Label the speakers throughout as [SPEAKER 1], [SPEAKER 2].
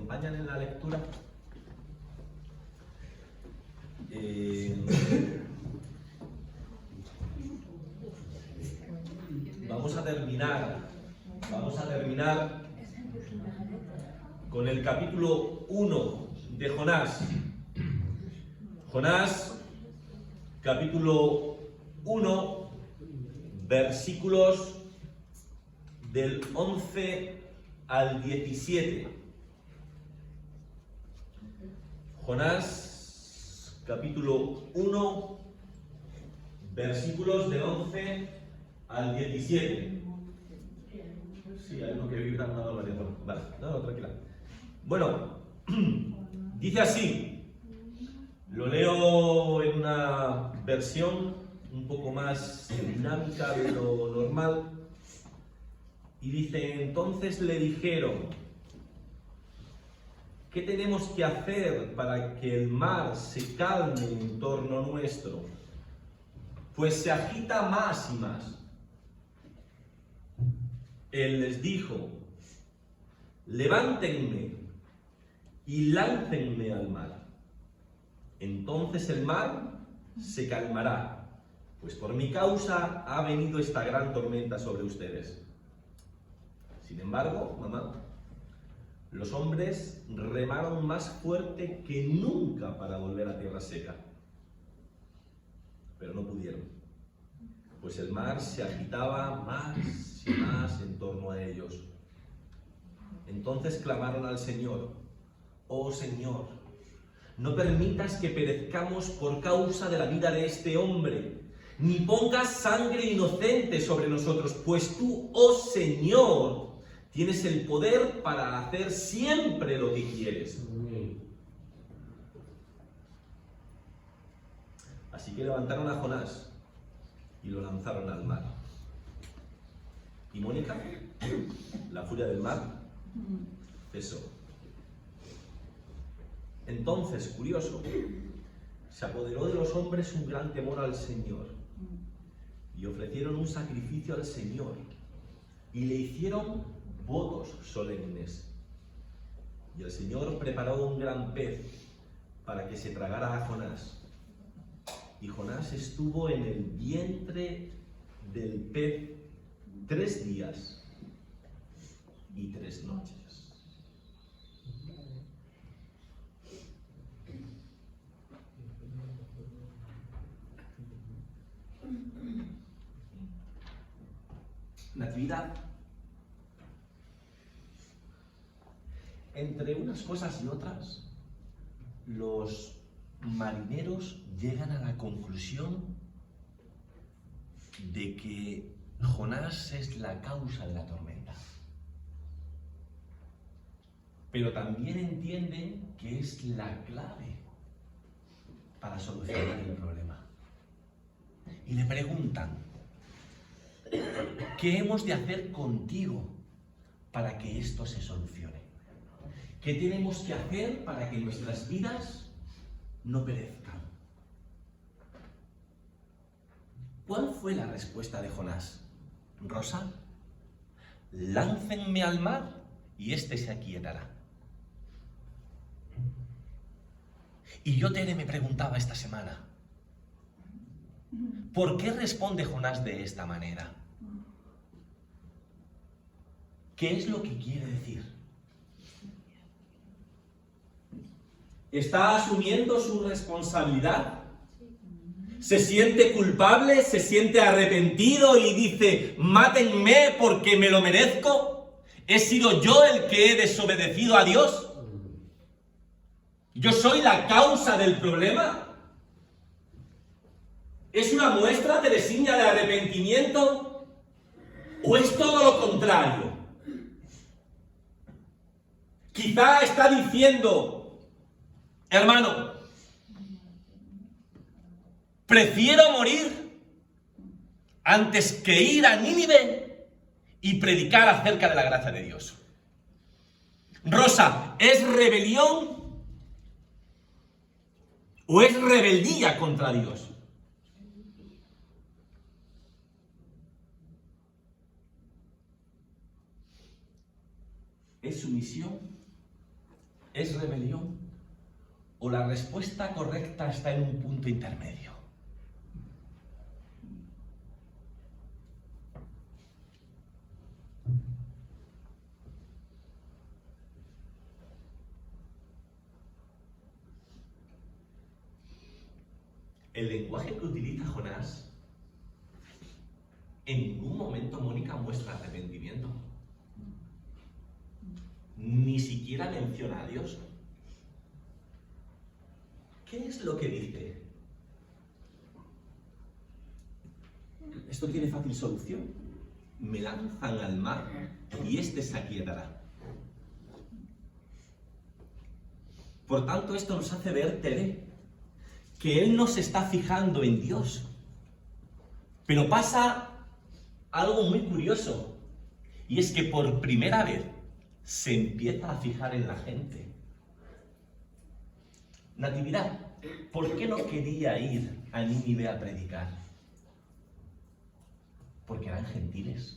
[SPEAKER 1] acompañan en la lectura, vamos a terminar con el capítulo 1 de Jonás. Jonás, capítulo 1, versículos del 11 al 17. Jonás, capítulo 1, versículos del 11 al 17. Sí, hay uno que vibra una barbaridad. Vale, no, tranquila. Bueno, dice así. Lo leo en una versión un poco más dinámica de lo normal. Y dice: entonces le dijeron: ¿qué tenemos que hacer para que el mar se calme en torno nuestro? Pues se agita más y más. Él les dijo: levántenme y láncenme al mar. Entonces el mar se calmará, pues por mi causa ha venido esta gran tormenta sobre ustedes. Sin embargo, mamá, los hombres remaron más fuerte que nunca para volver a tierra seca. Pero no pudieron, pues el mar se agitaba más y más en torno a ellos. Entonces clamaron al Señor: oh Señor, no permitas que perezcamos por causa de la vida de este hombre, ni pongas sangre inocente sobre nosotros, pues tú, oh Señor, tienes el poder para hacer siempre lo que quieres. Así que levantaron a Jonás y lo lanzaron al mar. Y Mónica, la furia del mar, cesó. Entonces, curioso, se apoderó de los hombres un gran temor al Señor, y ofrecieron un sacrificio al Señor, y le hicieron votos solemnes. Y el Señor preparó un gran pez para que se tragara a Jonás. Y Jonás estuvo en el vientre del pez 3 días y 3 noches. Natividad. Entre unas cosas y otras, los marineros llegan a la conclusión de que Jonás es la causa de la tormenta. Pero también entienden que es la clave para solucionar el problema. Y le preguntan: ¿qué hemos de hacer contigo para que esto se solucione? ¿Qué tenemos que hacer para que nuestras vidas no perezcan? ¿Cuál fue la respuesta de Jonás? Rosa: láncenme al mar y éste se aquietará. Y yo, Tere, me preguntaba esta semana: ¿por qué responde Jonás de esta manera? ¿Qué es lo que quiere decir? ¿Está asumiendo su responsabilidad? ¿Se siente culpable? ¿Se siente arrepentido y dice: mátenme porque me lo merezco? ¿He sido yo el que he desobedecido a Dios? ¿Yo soy la causa del problema? ¿Es una muestra de seña de arrepentimiento? ¿O es todo lo contrario? Quizá está diciendo: hermano, prefiero morir antes que ir a Nínive y predicar acerca de la gracia de Dios. Rosa, ¿es rebelión o es rebeldía contra Dios? ¿Es sumisión es rebelión? ¿O la respuesta correcta está en un punto intermedio? El lenguaje que utiliza Jonás en ningún momento, Mónica, muestra arrepentimiento. Ni siquiera menciona a Dios. ¿Qué es lo que dice? Esto tiene fácil solución. Me lanzan al mar y éste se aquietará. Por tanto, esto nos hace ver, Tere, que él no se está fijando en Dios. Pero pasa algo muy curioso, y es que por primera vez se empieza a fijar en la gente. Natividad, ¿por qué no quería ir a Nínive a predicar? Porque eran gentiles,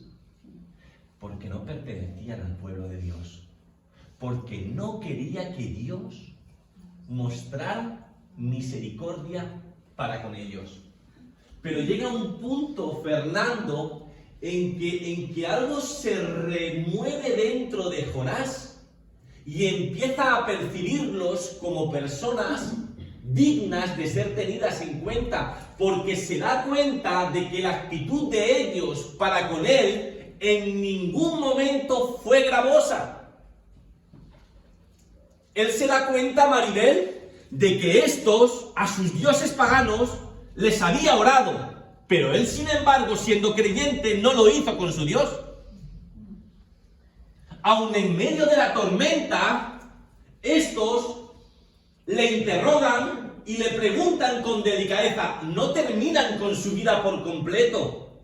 [SPEAKER 1] porque no pertenecían al pueblo de Dios, porque no quería que Dios mostrara misericordia para con ellos. Pero llega un punto, Fernando, en que algo se remueve dentro de Jonás y empieza a percibirlos como personas dignas de ser tenidas en cuenta, porque se da cuenta de que la actitud de ellos para con él en ningún momento fue gravosa. Él se da cuenta, Maribel, de que estos, a sus dioses paganos, les había orado, pero él, sin embargo, siendo creyente, no lo hizo con su Dios. Aun en medio de la tormenta, estos le interrogan y le preguntan con delicadeza, no terminan con su vida por completo.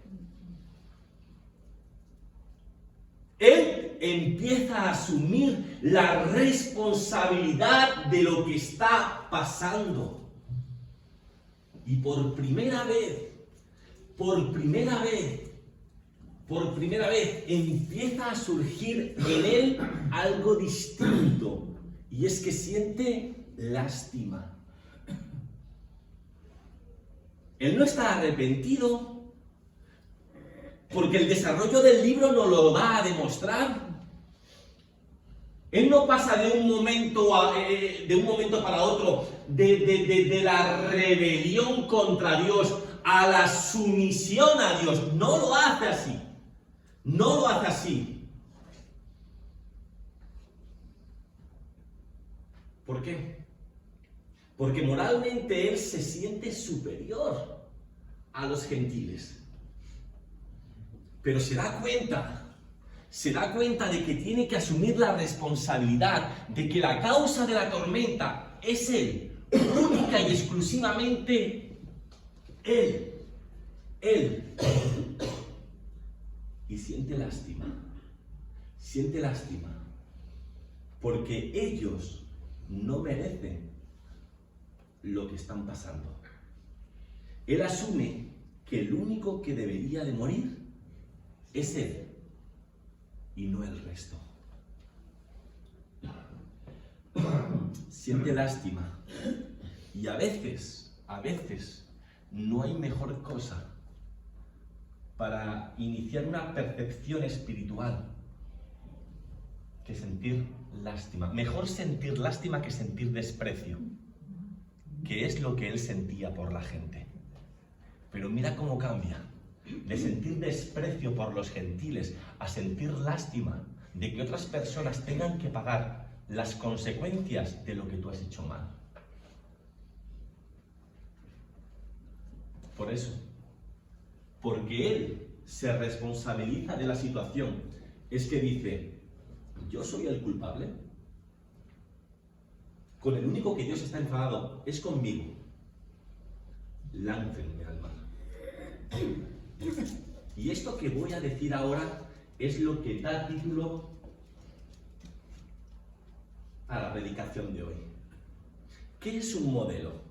[SPEAKER 1] Él empieza a asumir la responsabilidad de lo que está pasando. Y por primera vez empieza a surgir en él algo distinto. Y es que siente lástima. Él no está arrepentido, porque el desarrollo del libro nos lo va a demostrar. Él no pasa de un momento para otro de la rebelión contra Dios a la sumisión a Dios. No lo hace así. No lo hace así. ¿Por qué? Porque moralmente él se siente superior a los gentiles. Pero se da cuenta de que tiene que asumir la responsabilidad de que la causa de la tormenta es él, única y exclusivamente él. Y siente lástima, porque ellos no merecen lo que están pasando. Él asume que el único que debería de morir es él y no el resto. Siente lástima. Y a veces, no hay mejor cosa para iniciar una percepción espiritual que sentir lástima. Mejor sentir lástima que sentir desprecio, que es lo que él sentía por la gente. Pero mira cómo cambia. De sentir desprecio por los gentiles a sentir lástima de que otras personas tengan que pagar las consecuencias de lo que tú has hecho mal. Por eso, porque él se responsabiliza de la situación, es que dice, ¿yo soy el culpable? Con el único que Dios está enfadado es conmigo. Láncenme al mar. Y esto que voy a decir ahora es lo que da título a la predicación de hoy. ¿Qué es un modelo?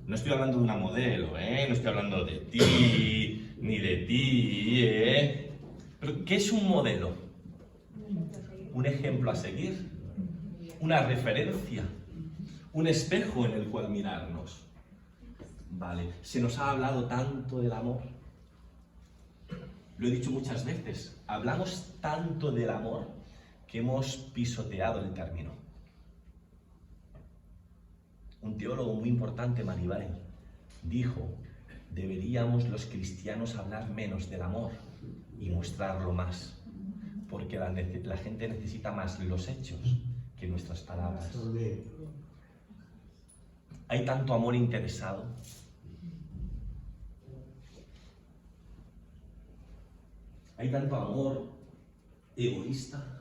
[SPEAKER 1] No estoy hablando de una modelo, no estoy hablando de ti, ni de ti, Pero ¿qué es un modelo? Un ejemplo a seguir. una referencia, un espejo en el cual mirarnos. Vale, se nos ha hablado tanto del amor. Lo he dicho muchas veces, hablamos tanto del amor que hemos pisoteado el término. Un teólogo muy importante, Maribay, dijo: deberíamos los cristianos hablar menos del amor y mostrarlo más, porque la gente necesita más los hechos que nuestras palabras. Hay tanto amor interesado. Hay tanto amor egoísta.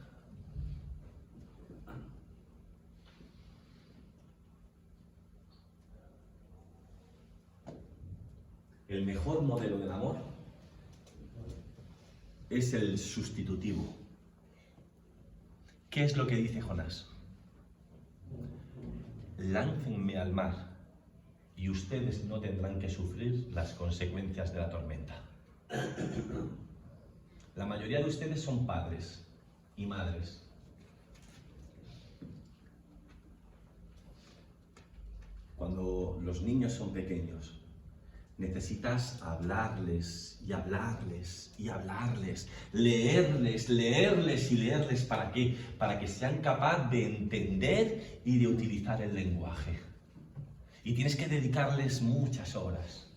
[SPEAKER 1] El mejor modelo del amor es el sustitutivo. ¿Qué es lo que dice Jonás? Láncenme al mar y ustedes no tendrán que sufrir las consecuencias de la tormenta. La mayoría de ustedes son padres y madres. Cuando los niños son pequeños, necesitas hablarles y hablarles y hablarles, leerles, leerles y leerles. ¿Para qué? Para que sean capaces de entender y de utilizar el lenguaje. Y tienes que dedicarles muchas horas.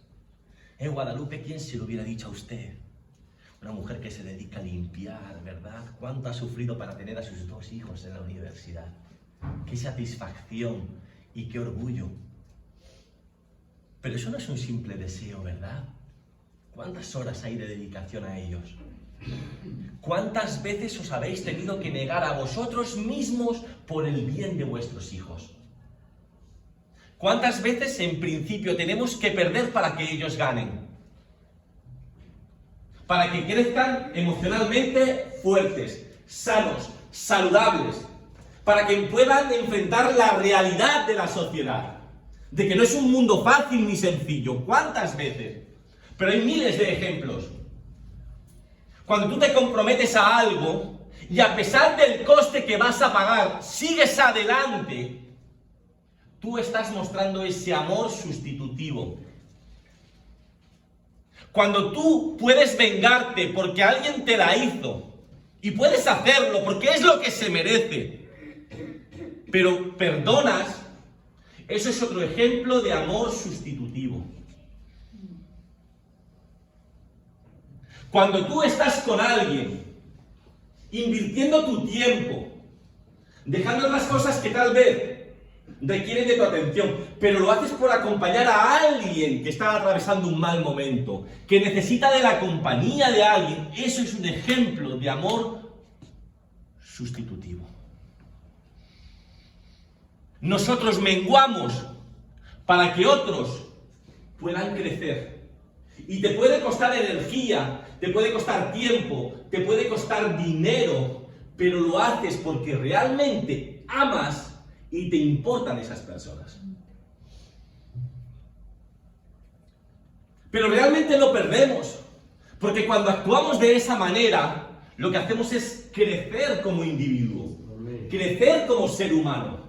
[SPEAKER 1] Guadalupe, ¿quién se lo hubiera dicho a usted? Una mujer que se dedica a limpiar, ¿verdad? ¿Cuánto ha sufrido para tener a sus 2 hijos en la universidad? ¡Qué satisfacción y qué orgullo! Pero eso no es un simple deseo, ¿verdad? ¿Cuántas horas hay de dedicación a ellos? ¿Cuántas veces os habéis tenido que negar a vosotros mismos por el bien de vuestros hijos? ¿Cuántas veces en principio tenemos que perder para que ellos ganen? Para que crezcan emocionalmente fuertes, sanos, saludables, para que puedan enfrentar la realidad de la sociedad, de que no es un mundo fácil ni sencillo. ¿Cuántas veces? Pero hay miles de ejemplos. Cuando tú te comprometes a algo y a pesar del coste que vas a pagar, sigues adelante, tú estás mostrando ese amor sustitutivo. Cuando tú puedes vengarte porque alguien te la hizo, y puedes hacerlo porque es lo que se merece, pero perdonas, eso es otro ejemplo de amor sustitutivo. Cuando tú estás con alguien, invirtiendo tu tiempo, dejando las cosas que tal vez requieren de tu atención, pero lo haces por acompañar a alguien que está atravesando un mal momento, que necesita de la compañía de alguien, eso es un ejemplo de amor sustitutivo. Nosotros menguamos para que otros puedan crecer. Y te puede costar energía, te puede costar tiempo, te puede costar dinero, pero lo haces porque realmente amas y te importan esas personas. Pero realmente lo perdemos, porque cuando actuamos de esa manera, lo que hacemos es crecer como individuo, crecer como ser humano.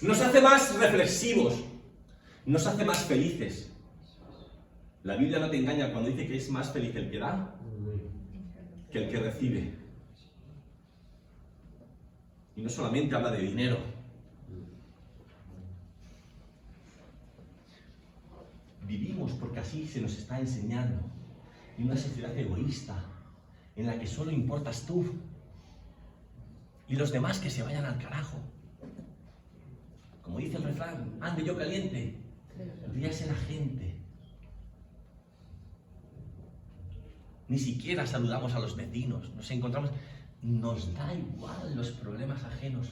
[SPEAKER 1] Nos hace más reflexivos, nos hace más felices. La Biblia no te engaña cuando dice que es más feliz el que da que el que recibe. Y no solamente habla de dinero. Vivimos porque así se nos está enseñando en una sociedad egoísta en la que solo importas tú y los demás que se vayan al carajo. Como dice el refrán, ande yo caliente, ríase la gente. Ni siquiera saludamos a los vecinos, nos encontramos... Nos da igual los problemas ajenos,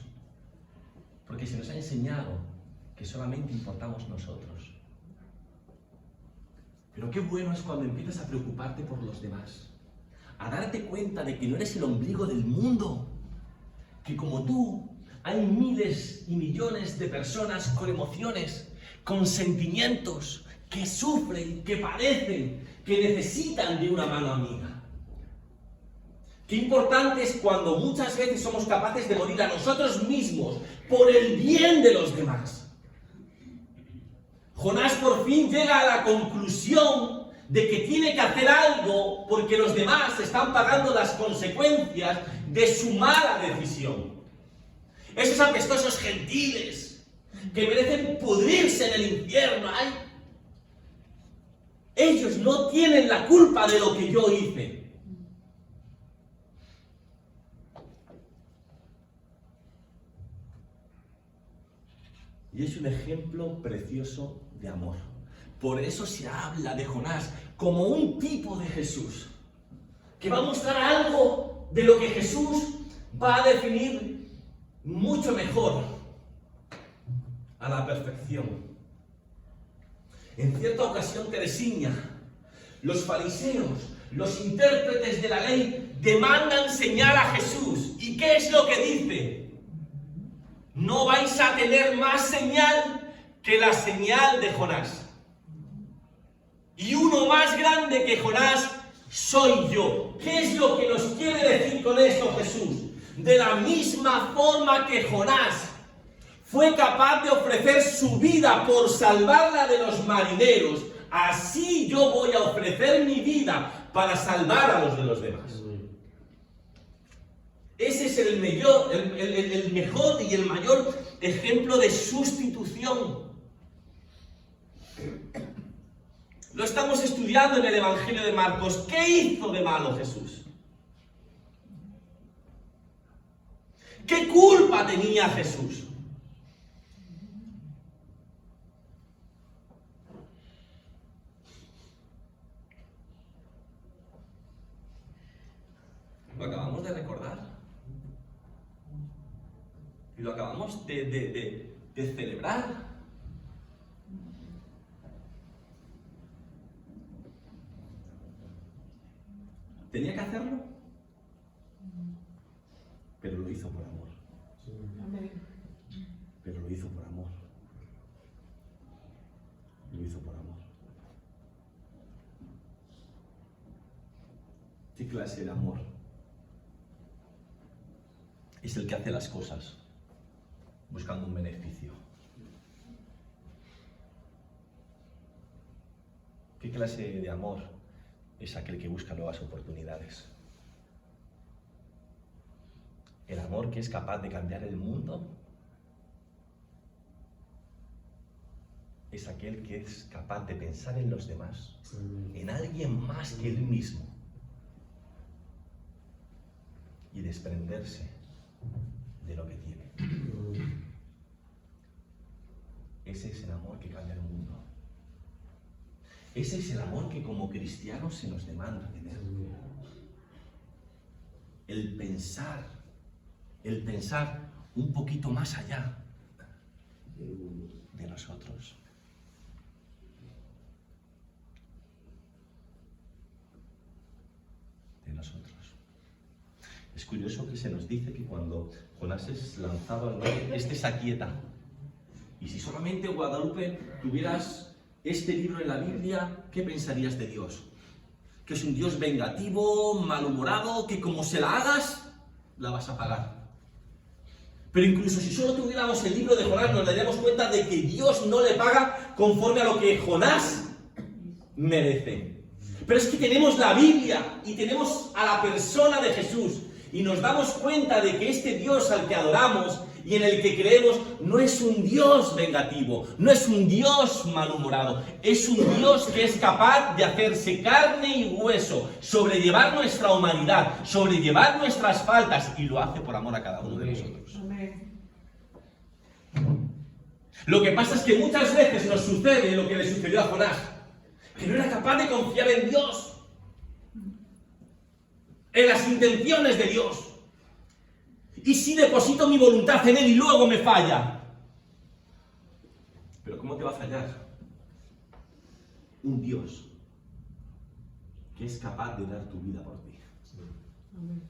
[SPEAKER 1] porque se nos ha enseñado que solamente importamos nosotros. Pero qué bueno es cuando empiezas a preocuparte por los demás, a darte cuenta de que no eres el ombligo del mundo, que como tú hay miles y millones de personas con emociones, con sentimientos, que sufren, que padecen, que necesitan de una mano amiga. Qué importante es cuando muchas veces somos capaces de morir a nosotros mismos por el bien de los demás. Jonás por fin llega a la conclusión de que tiene que hacer algo porque los demás están pagando las consecuencias de su mala decisión. Esos apestosos gentiles que merecen pudrirse en el infierno, ¡ay! Ellos no tienen la culpa de lo que yo hice. Y es un ejemplo precioso de amor. Por eso se habla de Jonás como un tipo de Jesús, que va a mostrar algo de lo que Jesús va a definir mucho mejor, a la perfección. En cierta ocasión, Teresina, los fariseos, los intérpretes de la ley, demandan señal a Jesús. ¿Y qué es lo que dice? No vais a tener más señal que la señal de Jonás. Y uno más grande que Jonás soy yo. ¿Qué es lo que nos quiere decir con esto Jesús? De la misma forma que Jonás fue capaz de ofrecer su vida por salvarla de los marineros, así yo voy a ofrecer mi vida para salvar a los de los demás. Ese es el mejor y el mayor ejemplo de sustitución. Lo estamos estudiando en el Evangelio de Marcos. ¿Qué hizo de malo Jesús? ¿Qué culpa tenía Jesús? Lo acabamos de recordar. Y lo acabamos de celebrar. ¿Tenía que hacerlo? Pero lo hizo por amor. Pero lo hizo por amor. Lo hizo por amor. ¿Qué clase de amor es el que hace las cosas buscando un beneficio? ¿Qué clase de amor es aquel que busca nuevas oportunidades? ¿El amor que es capaz de cambiar el mundo? Es aquel que es capaz de pensar en los demás, en alguien más que él mismo, y desprenderse de lo que tiene. Ese es el amor que cambia el mundo. Ese es el amor que como cristianos se nos demanda tener. El pensar un poquito más allá de nosotros. De nosotros. Es curioso que se nos dice que cuando Jonás es lanzado al mar, este se aquieta. Y si solamente, Guadalupe, tuvieras este libro en la Biblia, ¿qué pensarías de Dios? Que es un Dios vengativo, malhumorado, que como se la hagas, la vas a pagar. Pero incluso si solo tuviéramos el libro de Jonás, nos daríamos cuenta de que Dios no le paga conforme a lo que Jonás merece. Pero es que tenemos la Biblia y tenemos a la persona de Jesús y nos damos cuenta de que este Dios al que adoramos y en el que creemos no es un Dios vengativo, no es un Dios malhumorado, es un Dios que es capaz de hacerse carne y hueso, sobrellevar nuestra humanidad, sobrellevar nuestras faltas, y lo hace por amor a cada uno de nosotros.
[SPEAKER 2] Amén.
[SPEAKER 1] Lo que pasa es que muchas veces nos sucede lo que le sucedió a Jonás, que no era capaz de confiar en Dios, en las intenciones de Dios. ¿Y si deposito mi voluntad en Él y luego me falla? ¿Pero cómo te va a fallar un Dios que es capaz de dar tu vida por ti?
[SPEAKER 2] Amén.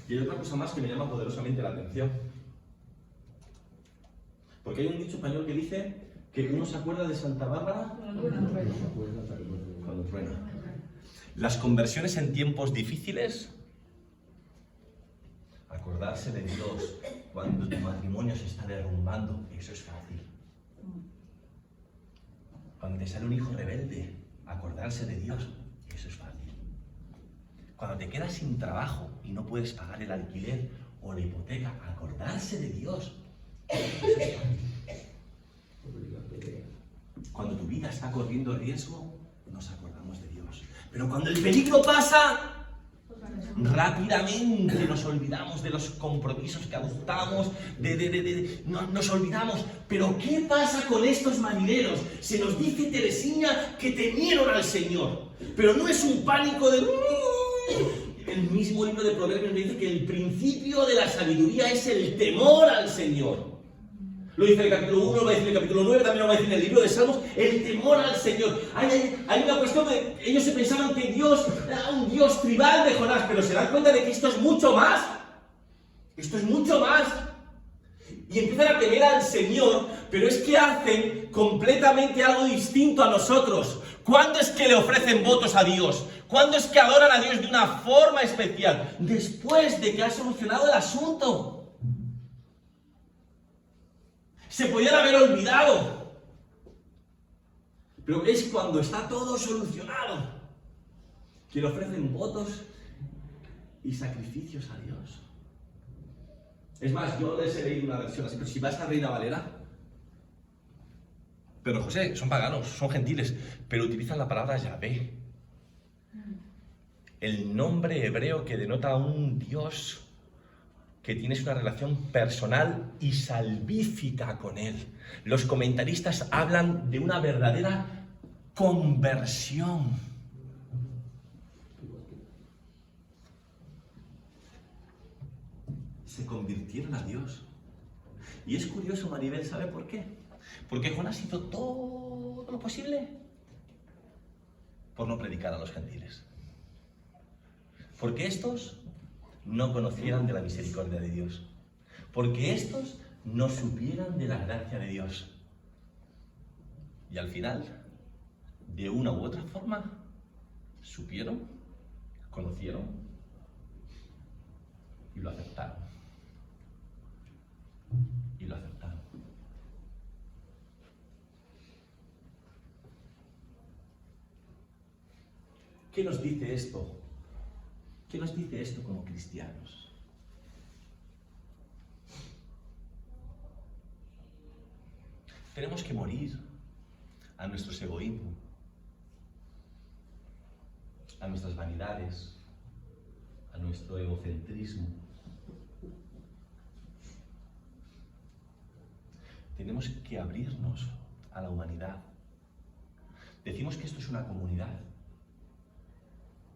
[SPEAKER 1] Y hay otra cosa más que me llama poderosamente la atención. Porque hay un dicho español que dice ¿Que uno se acuerda de Santa Bárbara? Cuando truena. Las conversiones en tiempos difíciles. Acordarse de Dios cuando tu matrimonio se está derrumbando, eso es fácil. Cuando te sale un hijo rebelde, acordarse de Dios, eso es fácil. Cuando te quedas sin trabajo y no puedes pagar el alquiler o la hipoteca, acordarse de Dios, eso es fácil. Cuando tu vida está corriendo riesgo, nos acordamos de Dios. Pero cuando el peligro pasa, rápidamente nos olvidamos de los compromisos que adoptamos, nos olvidamos. Pero ¿qué pasa con estos marineros? Se nos dice, Teresina, que temieron al Señor. Pero no es un pánico de... El mismo libro de Proverbios me dice que el principio de la sabiduría es el temor al Señor. Lo dice el capítulo 1, lo va a decir el capítulo 9, también lo va a decir en el libro de Salmos, el temor al Señor. Hay una cuestión de... Ellos se pensaban que Dios era un Dios tribal de Jonás, pero se dan cuenta de que esto es mucho más. Esto es mucho más. Y empiezan a temer al Señor, pero es que hacen completamente algo distinto a nosotros. ¿Cuándo es que le ofrecen votos a Dios? ¿Cuándo es que adoran a Dios de una forma especial? Después de que ha solucionado el asunto. Se podían haber olvidado. Pero es cuando está todo solucionado que le ofrecen votos y sacrificios a Dios. Es más, yo les he leído una versión así, pero si vas a Reina Valera... Pero José, son paganos, son gentiles, pero utilizan la palabra Yahvé. El nombre hebreo que denota a un Dios que tienes una relación personal y salvífica con Él. Los comentaristas hablan de una verdadera conversión. Se convirtieron a Dios. Y es curioso, Maribel, ¿sabe por qué? Porque Jonás hizo todo lo posible por no predicar a los gentiles. Porque estos no conocieran de la misericordia de Dios. Porque estos no supieran de la gracia de Dios. Y al final, de una u otra forma, supieron, conocieron y lo aceptaron. Y lo aceptaron. ¿Qué nos dice esto? ¿Qué nos dice esto como cristianos? Tenemos que morir a nuestros egoísmos, a nuestras vanidades, a nuestro egocentrismo. Tenemos que abrirnos a la humanidad. Decimos que esto es una comunidad.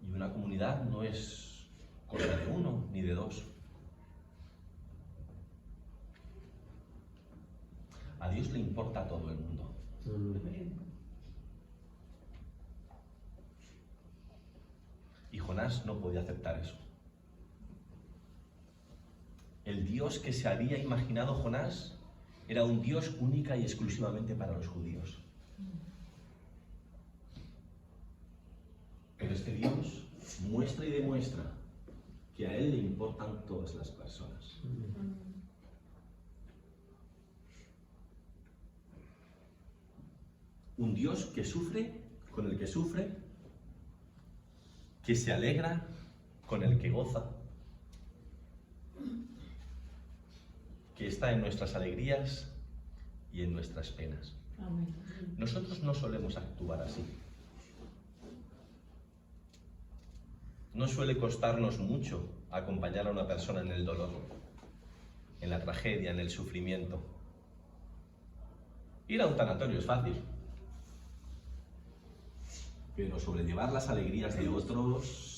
[SPEAKER 1] Y una comunidad no es cosa de uno ni de dos. A Dios le importa a todo el mundo. Y Jonás no podía aceptar eso. El Dios que se había imaginado Jonás era un Dios única y exclusivamente para los judíos. Pero este Dios muestra y demuestra que a Él le importan todas las personas. Un Dios que sufre con el que sufre, que se alegra con el que goza, que está en nuestras alegrías y en nuestras penas.
[SPEAKER 2] Amén.
[SPEAKER 1] Nosotros no solemos actuar así. No suele costarnos mucho acompañar a una persona en el dolor, en la tragedia, en el sufrimiento. Ir a un tanatorio es fácil, pero sobrellevar las alegrías de otros...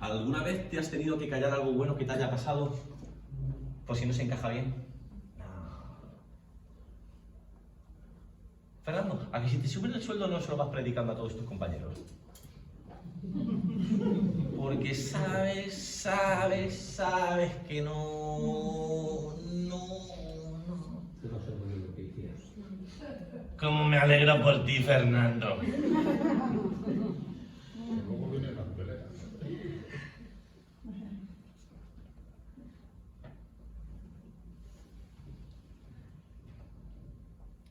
[SPEAKER 1] ¿Alguna vez te has tenido que callar algo bueno que te haya pasado por si no se encaja bien? Fernando, ¿a que si te suben el sueldo no se lo vas predicando a todos tus compañeros? porque sabes que no. Cómo me alegro por ti, Fernando.
[SPEAKER 2] Luego viene la pelea.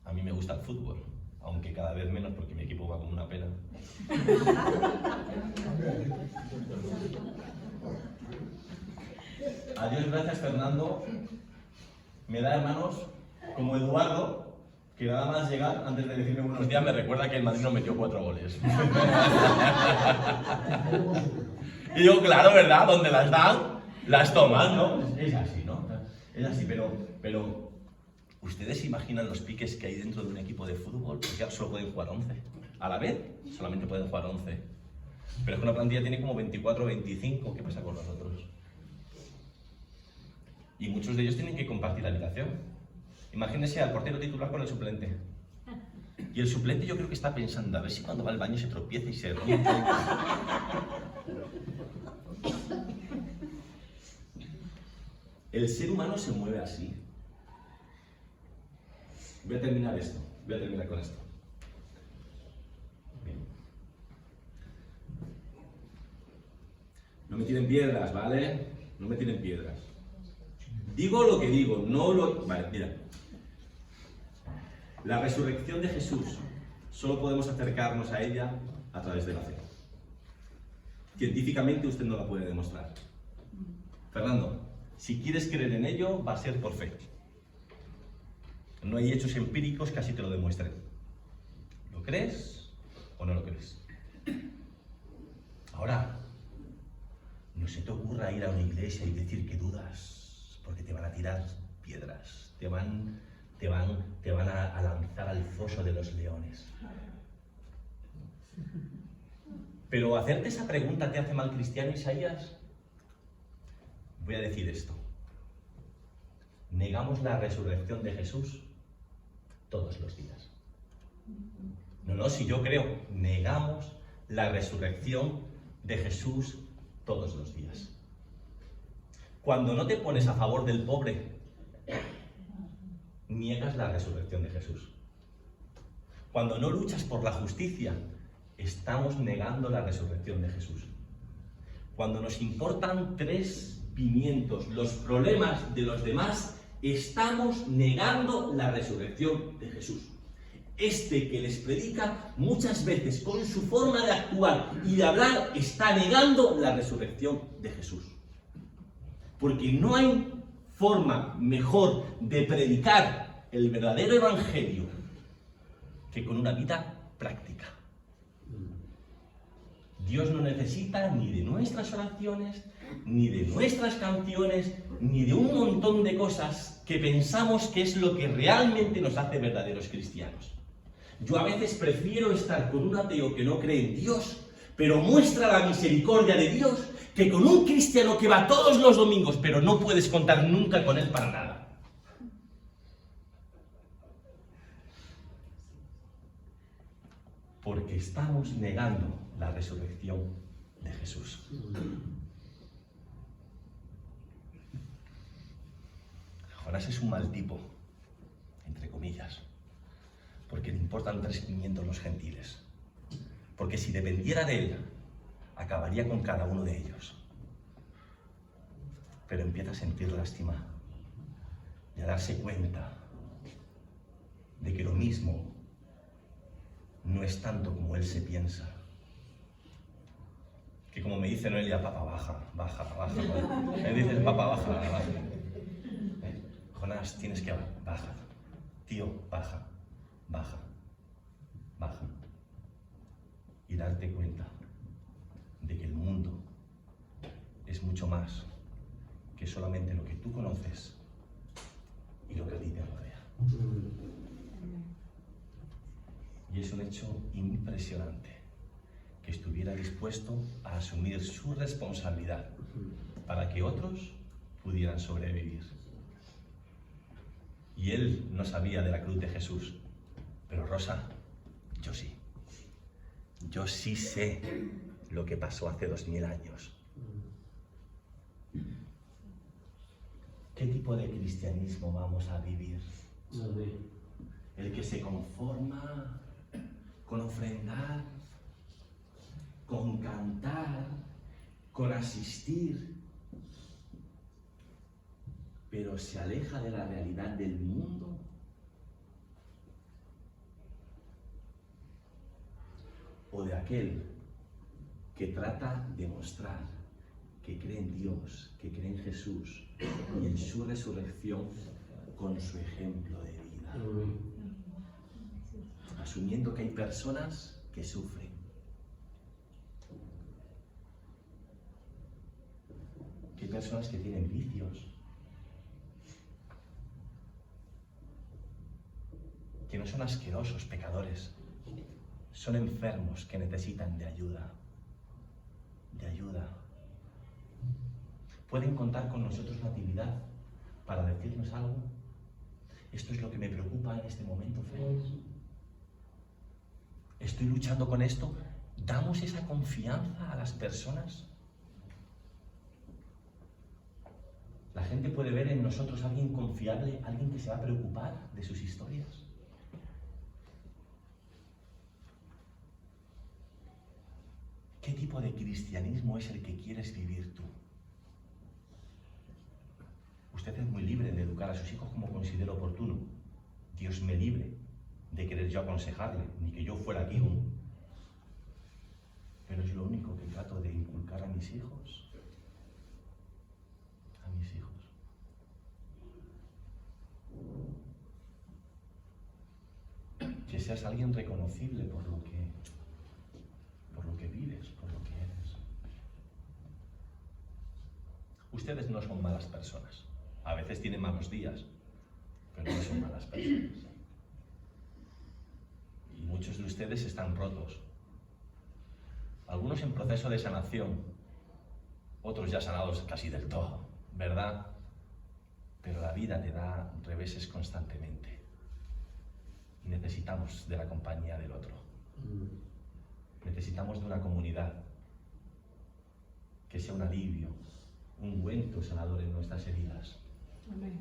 [SPEAKER 1] A mí me gusta el fútbol, aunque cada vez menos porque mi equipo va como una pena. Adiós, gracias, Fernando. Me da hermanos como Eduardo, que nada más llegar, antes de decirme buenos días, me recuerda que el Madrid nos metió 4 goles. Y digo, claro, ¿verdad? Donde las dan, las toman, ¿no? Es así, ¿no? Es así, pero ¿ustedes se imaginan los piques que hay dentro de un equipo de fútbol? Porque solo pueden jugar 11. A la vez, solamente pueden jugar 11. Pero es que una plantilla tiene como 24 o 25. ¿Qué pasa con nosotros? Y muchos de ellos tienen que compartir la habitación. Imagínense al portero titular con el suplente. Y el suplente yo creo que está pensando, a ver si cuando va al baño se tropieza y se rompe. El ser humano se mueve así. Voy a terminar con esto. Bien. No me tiren piedras, ¿vale? No me tiren piedras. Digo lo que digo, no lo... Vale, mira. La resurrección de Jesús, solo podemos acercarnos a ella a través de la fe. Científicamente usted no la puede demostrar. Fernando, si quieres creer en ello, va a ser por fe. No hay hechos empíricos que así te lo demuestren. ¿Lo crees o no lo crees? Ahora, no se te ocurra ir a una iglesia y decir que dudas, porque te van a tirar piedras, te van a lanzar al foso de los leones. Pero hacerte esa pregunta te hace mal cristiano, Isaías. Voy a decir esto. Negamos la resurrección de Jesús todos los días. No, si yo creo, negamos la resurrección de Jesús todos los días. Cuando no te pones a favor del pobre, niegas la resurrección de Jesús. Cuando no luchas por la justicia, estamos negando la resurrección de Jesús. Cuando nos importan 3 pimientos los problemas de los demás, estamos negando la resurrección de Jesús. Este que les predica muchas veces con su forma de actuar y de hablar está negando la resurrección de Jesús. Porque no hay forma mejor de predicar el verdadero evangelio que con una vida práctica. Dios no necesita ni de nuestras oraciones, ni de nuestras canciones, ni de un montón de cosas que pensamos que es lo que realmente nos hace verdaderos cristianos. Yo a veces prefiero estar con un ateo que no cree en Dios, pero muestra la misericordia de Dios, que con un cristiano que va todos los domingos, pero no puedes contar nunca con él para nada. Porque estamos negando la resurrección de Jesús. Jonás es un mal tipo, entre comillas, porque le importan 3 pimientos los gentiles. Porque si dependiera de él, acabaría con cada uno de ellos. Pero empieza a sentir lástima y a darse cuenta de que lo mismo no es tanto como él se piensa. Que como me dice Noelia, papá, baja. Me dice el papá, baja. Jonás, tienes que bajar. Tío, baja. Y darte cuenta de que el mundo es mucho más que solamente lo que tú conoces y lo que a ti te rodea. Y es un hecho impresionante que estuviera dispuesto a asumir su responsabilidad para que otros pudieran sobrevivir. Y él no sabía de la cruz de Jesús, pero Rosa, yo sí. Yo sí sé lo que pasó hace 2000 años. ¿qué tipo de cristianismo vamos a vivir?
[SPEAKER 3] Amén.
[SPEAKER 1] El que se conforma con ofrendar, con cantar, con asistir, pero se aleja de la realidad del mundo. O de aquel que trata de mostrar que cree en Dios, que cree en Jesús y en su resurrección con su ejemplo de vida.
[SPEAKER 3] Amén.
[SPEAKER 1] Asumiendo que hay personas que sufren. Que hay personas que tienen vicios. Que no son asquerosos pecadores. Son enfermos que necesitan de ayuda. De ayuda. ¿Pueden contar con nosotros, Natividad, para decirnos algo? Esto es lo que me preocupa en este momento, Fred. Estoy luchando con esto. ¿Damos esa confianza a las personas? La gente puede ver en nosotros a alguien confiable, alguien que se va a preocupar de sus historias. ¿Qué tipo de cristianismo es el que quieres vivir tú? Usted es muy libre de educar a sus hijos como considere oportuno. Dios me libre de querer yo aconsejarle, ni que yo fuera aquí un... Pero es lo único que trato de inculcar a mis hijos. A mis hijos. Que seas alguien reconocible por lo que vives, por lo que eres. Ustedes no son malas personas. A veces tienen malos días, pero no son malas personas. Y muchos de ustedes están rotos. Algunos en proceso de sanación, otros ya sanados casi del todo, ¿verdad? Pero la vida te da reveses constantemente. Y necesitamos de la compañía del otro. Necesitamos de una comunidad que sea un alivio, un ungüento sanador en nuestras heridas.
[SPEAKER 4] Amén.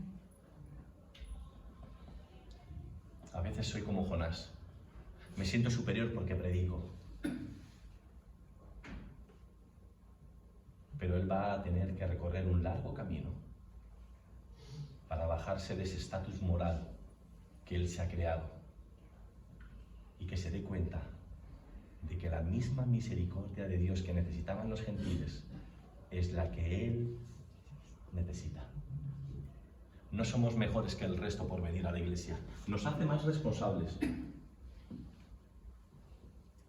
[SPEAKER 1] A veces soy como Jonás. Me siento superior porque predico. Pero él va a tener que recorrer un largo camino para bajarse de ese estatus moral que él se ha creado y que se dé cuenta de que la misma misericordia de Dios que necesitaban los gentiles es la que él necesita. No somos mejores que el resto por venir a la iglesia. Nos hace más responsables.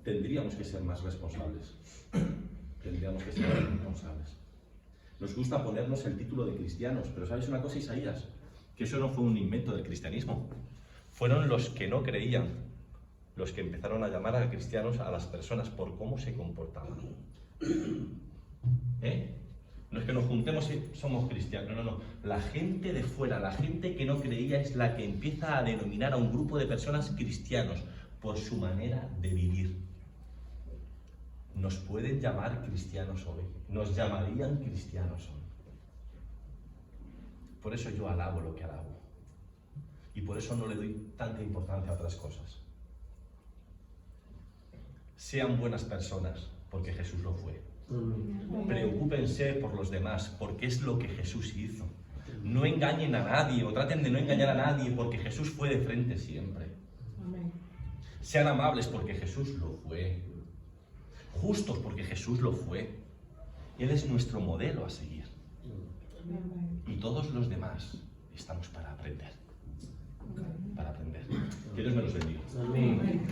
[SPEAKER 1] Tendríamos que ser más responsables. Tendríamos que ser más responsables. Nos gusta ponernos el título de cristianos, pero ¿sabes una cosa, Isaías? Que eso no fue un invento del cristianismo. Fueron los que no creían los que empezaron a llamar a cristianos a las personas por cómo se comportaban. No es que nos juntemos y somos cristianos, no. La gente de fuera, la gente que no creía es la que empieza a denominar a un grupo de personas cristianos por su manera de vivir. Nos pueden llamar cristianos hoy, nos llamarían cristianos hoy. Por eso yo alabo lo que alabo. Y por eso no le doy tanta importancia a otras cosas. Sean buenas personas, porque Jesús lo fue. Preocúpense por los demás, porque es lo que Jesús hizo. No engañen a nadie, o traten de no engañar a nadie, porque Jesús fue de frente siempre.
[SPEAKER 4] Amén.
[SPEAKER 1] Sean amables, porque Jesús lo fue. Justos, porque Jesús lo fue. Él es nuestro modelo a seguir. Y todos los demás estamos para aprender. Para aprender. Que Dios me los bendiga.
[SPEAKER 3] Amén.